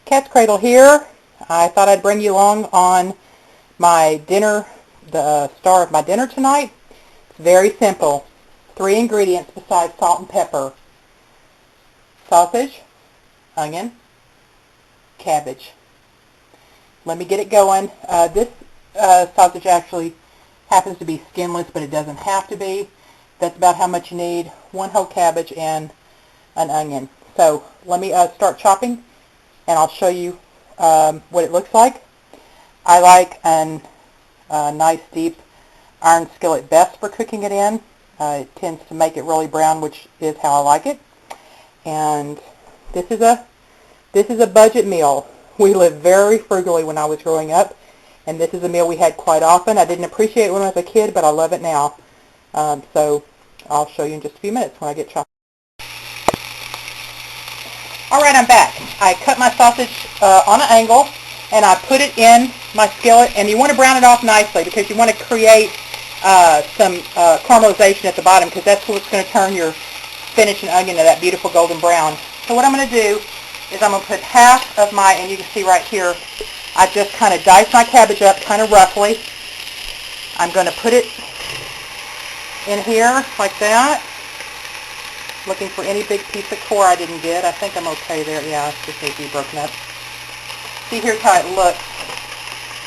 Katzcradul here. I thought I'd bring you along on my dinner, the star of my dinner tonight. It's very simple. 3 ingredients besides salt and pepper. Sausage, onion, cabbage. Let me get it going. This sausage actually happens to be skinless, but it doesn't have to be. That's about how much you need. 1 whole cabbage and an onion. So let me start chopping, and I'll show you what it looks like. I like a nice deep iron skillet best for cooking it in. It tends to make it really brown, which is how I like it. And this is a budget meal. We lived very frugally when I was growing up, and this is a meal we had quite often. I didn't appreciate it when I was a kid, but I love it now. So I'll show you in just a few minutes when I get chopped. Alright, I'm back. I cut my sausage on an angle, and I put it in my skillet, and you want to brown it off nicely because you want to create some caramelization at the bottom, because that's what's going to turn your spinach and onion to that beautiful golden brown. So what I'm going to do is I'm going to put half of my, and you can see right here, I just kind of diced my cabbage up kind of roughly. I'm going to put it in here like that. Looking for any big piece of core I didn't get. I think I'm okay there. Yeah, it's just needs to be broken up. See, here's how it looks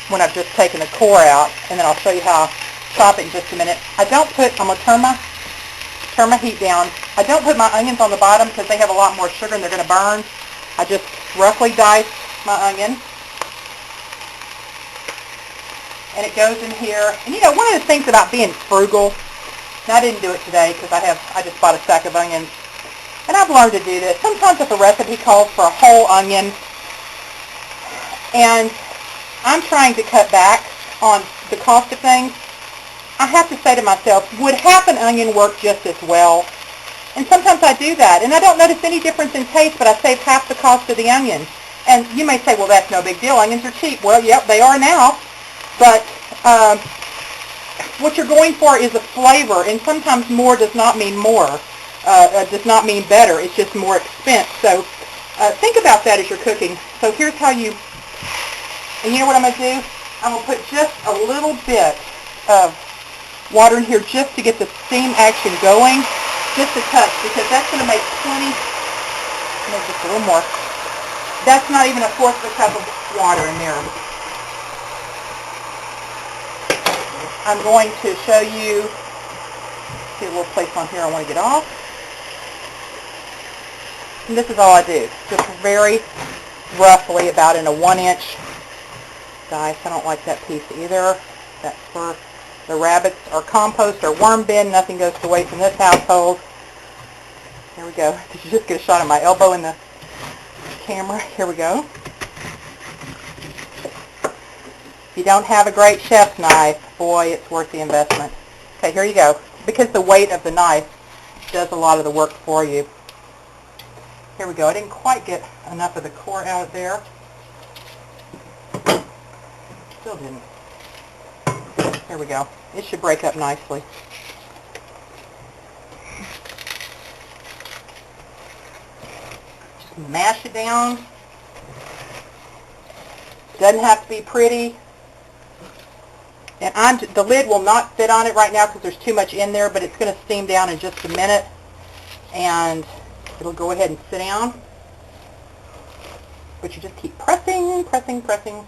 when I've just taken the core out, and then I'll show you how I chop it in just a minute. I'm going to turn my heat down. I don't put my onions on the bottom because they have a lot more sugar and they're going to burn. I just roughly dice my onion, and it goes in here. And you know, one of the things about being frugal, and I didn't do it today because I just bought a sack of onions, and I've learned to do this. Sometimes if a recipe calls for a whole onion, and I'm trying to cut back on the cost of things, I have to say to myself, would half an onion work just as well? And sometimes I do that, and I don't notice any difference in taste, but I save half the cost of the onion. And you may say, well, that's no big deal. Onions are cheap. Well, yep, they are now, but what you're going for is a flavor, and sometimes more does not mean more, does not mean better. It's just more expense. So think about that as you're cooking. So here's how you, and you know what I'm going to do? I'm going to put just a little bit of water in here just to get the steam action going, just a touch, because that's going to make maybe just a little more. That's not even 1/4 of a cup of water in there. I'm going to show you, see a little place on here I want to get off. And this is all I do, just very roughly about in a 1-inch dice. I don't like that piece either. That's for the rabbits or compost or worm bin. Nothing goes to waste in this household. There we go. Did you just get a shot of my elbow in the camera? Here we go. If you don't have a great chef's knife, boy, it's worth the investment. Okay, here you go. Because the weight of the knife does a lot of the work for you. Here we go. I didn't quite get enough of the core out there. Still didn't. There we go. It should break up nicely. Just mash it down. Doesn't have to be pretty. And the lid will not fit on it right now because there's too much in there, but it's going to steam down in just a minute, and it'll go ahead and sit down. But you just keep pressing, pressing, pressing.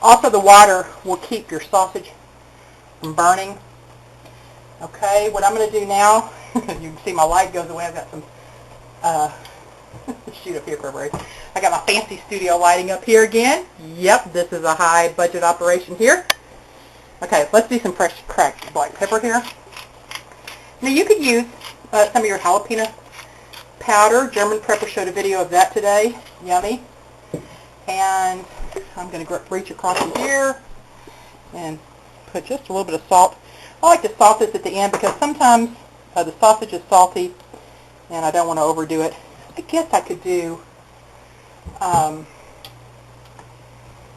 Also, the water will keep your sausage from burning. Okay, what I'm going to do now, you can see my light goes away. I've got some, shoot up here for a break. I got my fancy studio lighting up here again. Yep, this is a high budget operation here. Okay, let's do some fresh cracked black pepper here. Now you could use some of your jalapeno powder. German Prepper showed a video of that today. Yummy. And I'm going to reach across in here and put just a little bit of salt. I like to salt this at the end because sometimes the sausage is salty and I don't want to overdo it. I guess I could do, let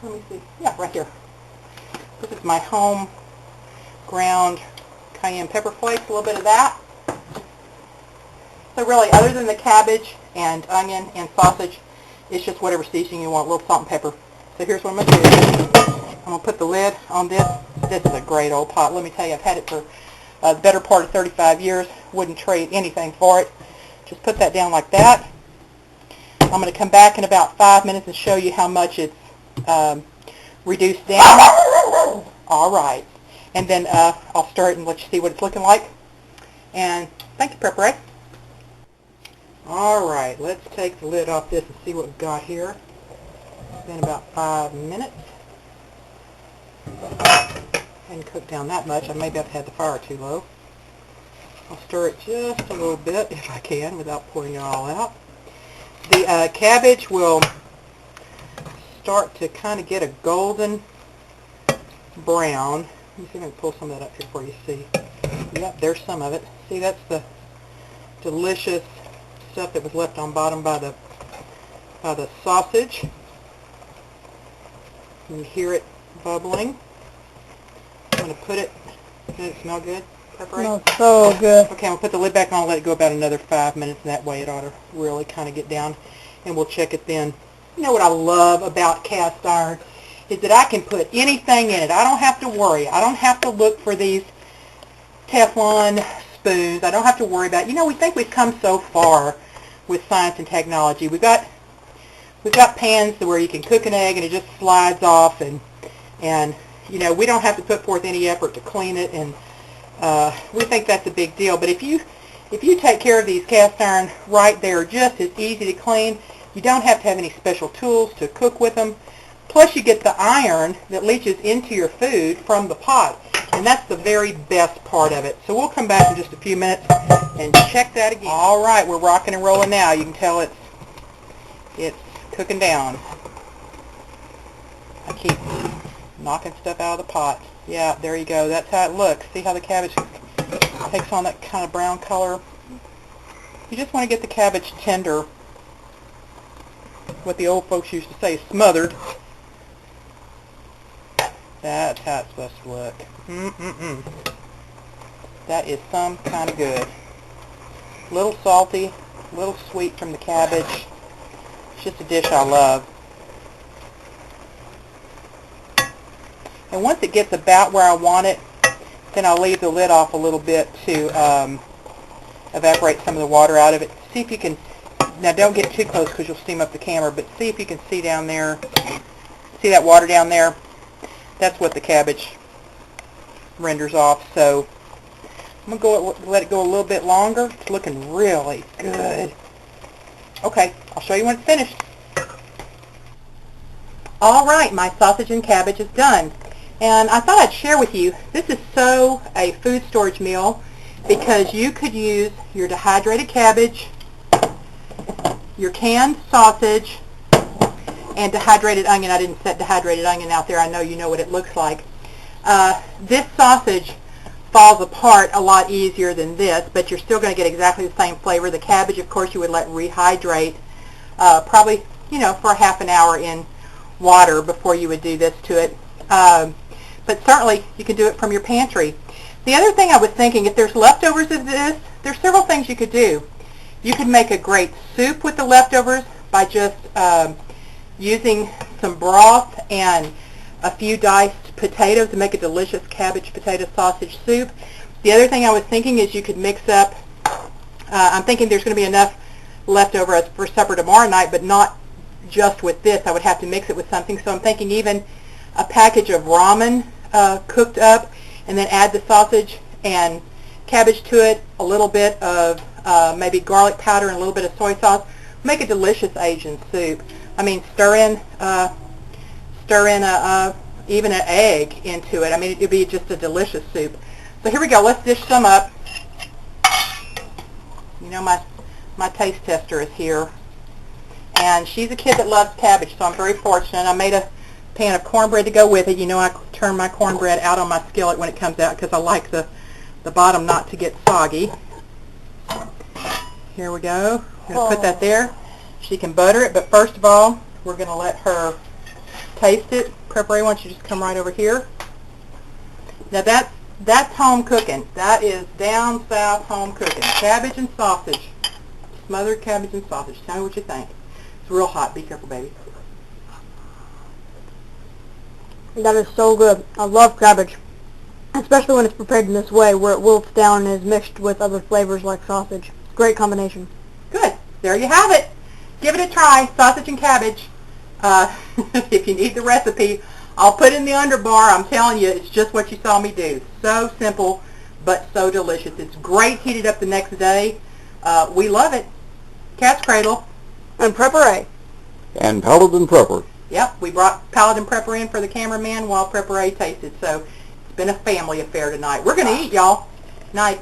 me see, yeah, right here. This is my home ground cayenne pepper flakes, a little bit of that. So really, other than the cabbage and onion and sausage, It's just whatever seasoning you want, a little salt and pepper. So here's what I'm going to do. I'm going to put the lid on this. This is a great old pot. Let me tell you, I've had it for the better part of 35 years. Wouldn't trade anything for it. Just put that down like that. I'm going to come back in about 5 minutes and show you how much it's reduced down. All right. And then I'll stir it and let you see what it's looking like. And thank you, Prep. All right, let's take the lid off this and see what we've got here. It's been about 5 minutes. Hadn't cooked down that much. I maybe I've had the fire too low. I'll stir it just a little bit if I can without pouring it all out. The cabbage will start to kind of get a golden brown. Let me see if I can pull some of that up here for you to see. Yep, there's some of it. See, that's the delicious stuff that was left on bottom by the sausage. You can hear it bubbling. I'm going to put it, does it smell good? Smells so good. Okay, I'm going to put the lid back on and let it go about another 5 minutes, and that way it ought to really kind of get down, and we'll check it then. You know what I love about cast iron is that I can put anything in it. I don't have to worry. I don't have to look for these Teflon spoons. I don't have to worry about it. You know, we think we've come so far with science and technology. We've got pans where you can cook an egg and it just slides off, and you know, we don't have to put forth any effort to clean it, and we think that's a big deal. But if you take care of these cast iron right, they're just as easy to clean. You don't have to have any special tools to cook with them. Plus you get the iron that leaches into your food from the pot, and that's the very best part of it. So we'll come back in just a few minutes and check that again. All right, we're rocking and rolling now. You can tell it's cooking down. I keep knocking stuff out of the pot. Yeah, there you go. That's how it looks. See how the cabbage takes on that kind of brown color? You just want to get the cabbage tender, what the old folks used to say, smothered. That's how it's supposed to look. That is some kind of good. A little salty, a little sweet from the cabbage. It's just a dish I love. And once it gets about where I want it, then I'll leave the lid off a little bit to evaporate some of the water out of it. See if you can, now don't get too close because you'll steam up the camera, but see if you can see down there, see that water down there? That's what the cabbage renders off. So I'm going to let it go a little bit longer. It's looking really good. Okay, I'll show you when it's finished. All right, my sausage and cabbage is done. And I thought I'd share with you, this is so a food storage meal because you could use your dehydrated cabbage, your canned sausage, and dehydrated onion. I didn't set dehydrated onion out there. I know you know what it looks like. This sausage falls apart a lot easier than this, but you're still going to get exactly the same flavor. The cabbage, of course, you would let rehydrate probably, you know, for a half an hour in water before you would do this to it. But certainly you can do it from your pantry. The other thing I was thinking, if there's leftovers of this, there's several things you could do. You could make a great soup with the leftovers by just using some broth and a few diced potatoes to make a delicious cabbage potato sausage soup. The other thing I was thinking is you could mix up, I'm thinking there's going to be enough leftover for supper tomorrow night, but not just with this. I would have to mix it with something. So I'm thinking even a package of ramen cooked up, and then add the sausage and cabbage to it, a little bit of maybe garlic powder and a little bit of soy sauce. Make a delicious Asian soup. I mean, stir in even an egg into it. I mean, it would be just a delicious soup. So here we go. Let's dish some up. You know, my taste tester is here, and she's a kid that loves cabbage, so I'm very fortunate. I made a pan of cornbread to go with it. You know, I turn my cornbread out on my skillet when it comes out because I like the bottom not to get soggy. Here we go. I'm going to put that there. She can butter it, but first of all, we're going to let her taste it. Preparation, why don't you just come right over here. Now that's home cooking. That is down south home cooking. Cabbage and sausage. Smothered cabbage and sausage. Tell me what you think. It's real hot. Be careful, baby. That is so good. I love cabbage. Especially when it's prepared in this way, where it wilts down and is mixed with other flavors like sausage. Great combination. Good. There you have it. Give it a try. Sausage and cabbage. If you need the recipe, I'll put it in the underbar. I'm telling you, it's just what you saw me do. So simple, but so delicious. It's great heated up the next day. We love it. Katzcradul. And prepare. And Paladin and Prepper. Yep, we brought Paladin Prepper in for the cameraman while Prepper tasted. So it's been a family affair tonight. We're going to eat, y'all. Night.